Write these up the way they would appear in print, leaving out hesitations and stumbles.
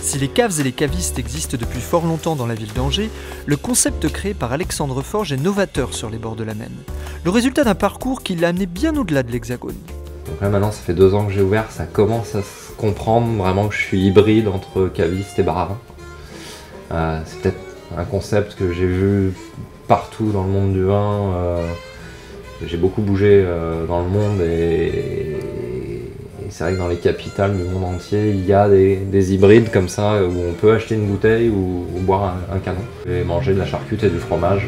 Si les caves et les cavistes existent depuis fort longtemps dans la ville d'Angers, le concept créé par Alexandre Forge est novateur sur les bords de la Maine. Le résultat d'un parcours qui l'a amené bien au-delà de l'Hexagone. Donc là maintenant ça fait 2 ans que j'ai ouvert, ça commence à se comprendre vraiment que je suis hybride entre caviste et bar à vin. C'est peut-être un concept que j'ai vu partout dans le monde du vin. J'ai beaucoup bougé dans le monde et c'est vrai que dans les capitales du monde entier, il y a des hybrides comme ça où on peut acheter une bouteille ou boire un canon. Et manger de la charcute et du fromage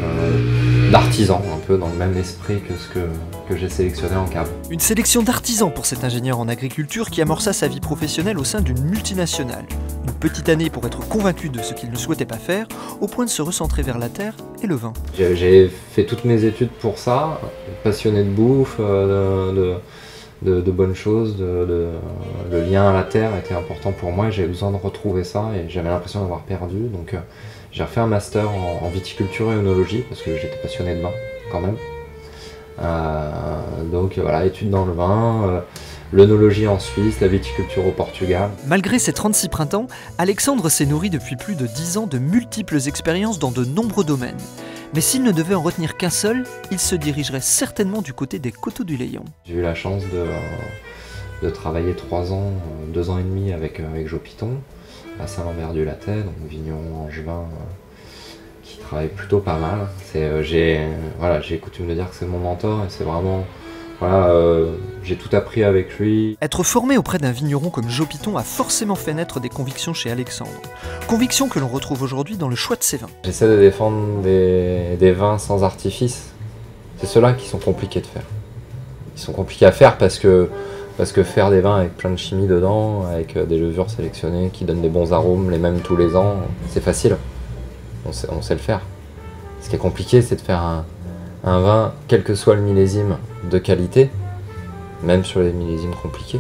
d'artisan, un peu dans le même esprit que ce que j'ai sélectionné en cave. Une sélection d'artisans pour cet ingénieur en agriculture qui amorça sa vie professionnelle au sein d'une multinationale. Une petite année pour être convaincu de ce qu'il ne souhaitait pas faire, au point de se recentrer vers la terre et le vin. J'ai fait toutes mes études pour ça, passionné de bouffe, de bonnes choses, le lien à la terre était important pour moi et j'avais besoin de retrouver ça et j'avais l'impression d'avoir perdu. Donc j'ai refait un master en viticulture et œnologie parce que j'étais passionné de vin quand même. Donc voilà, études dans le vin, l'œnologie en Suisse, la viticulture au Portugal. Malgré ses 36 printemps, Alexandre s'est nourri depuis plus de 10 ans de multiples expériences dans de nombreux domaines. Mais s'il ne devait en retenir qu'un seul, il se dirigerait certainement du côté des Coteaux du Layon. J'ai eu la chance de travailler 3 ans, 2 ans et demi avec Jopiton, à Saint-Lambert-du-Lattay, donc vigneron angevin qui travaille plutôt pas mal. J'ai coutume de dire que c'est mon mentor et c'est vraiment... j'ai tout appris avec lui. Être formé auprès d'un vigneron comme Jopiton a forcément fait naître des convictions chez Alexandre. Convictions que l'on retrouve aujourd'hui dans le choix de ses vins. J'essaie de défendre des vins sans artifice. C'est ceux-là qui sont compliqués de faire. Ils sont compliqués à faire parce que faire des vins avec plein de chimie dedans, avec des levures sélectionnées qui donnent des bons arômes, les mêmes tous les ans, c'est facile. On sait le faire. Ce qui est compliqué, c'est de faire un vin, quel que soit le millésime, de qualité, même sur les millésimes compliqués,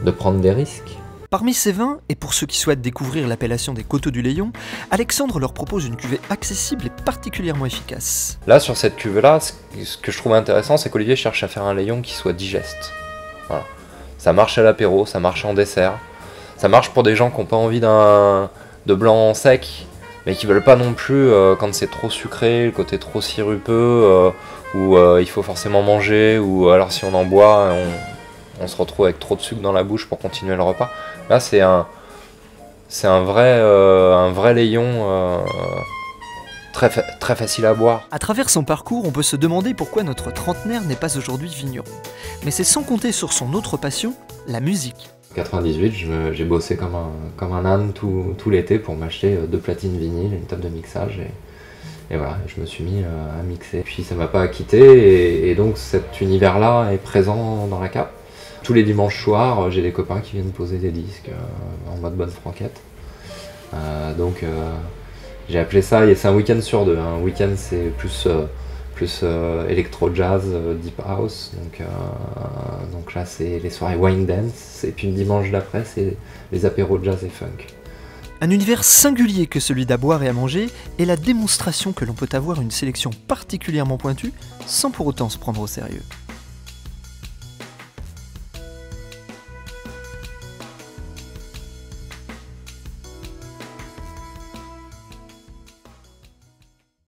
de prendre des risques. Parmi ces vins, et pour ceux qui souhaitent découvrir l'appellation des Coteaux du Layon, Alexandre leur propose une cuvée accessible et particulièrement efficace. Là, sur cette cuvée-là, ce que je trouve intéressant, c'est qu'Olivier cherche à faire un Layon qui soit digeste. Voilà. Ça marche à l'apéro, ça marche en dessert, ça marche pour des gens qui n'ont pas envie de blanc sec, mais qui veulent pas non plus, quand c'est trop sucré, le côté trop sirupeux, où il faut forcément manger, ou alors si on en boit, on se retrouve avec trop de sucre dans la bouche pour continuer le repas. Là, c'est un vrai Layon très facile à boire. À travers son parcours, on peut se demander pourquoi notre trentenaire n'est pas aujourd'hui vigneron. Mais c'est sans compter sur son autre passion, la musique. En 98, j'ai bossé comme un âne tout l'été pour m'acheter 2 platines vinyles, une table de mixage et voilà, je me suis mis à mixer. Puis ça m'a pas quitté et donc cet univers-là est présent dans la cave. Tous les dimanches soirs, j'ai des copains qui viennent poser des disques en mode bonne franquette. Donc j'ai appelé ça, c'est un week-end sur 2. Un week-end c'est plus électro-jazz, deep house. Donc là c'est les soirées wine dance. Et puis le dimanche d'après c'est les apéros jazz et funk. Un univers singulier que celui d'à boire et à manger est la démonstration que l'on peut avoir une sélection particulièrement pointue sans pour autant se prendre au sérieux.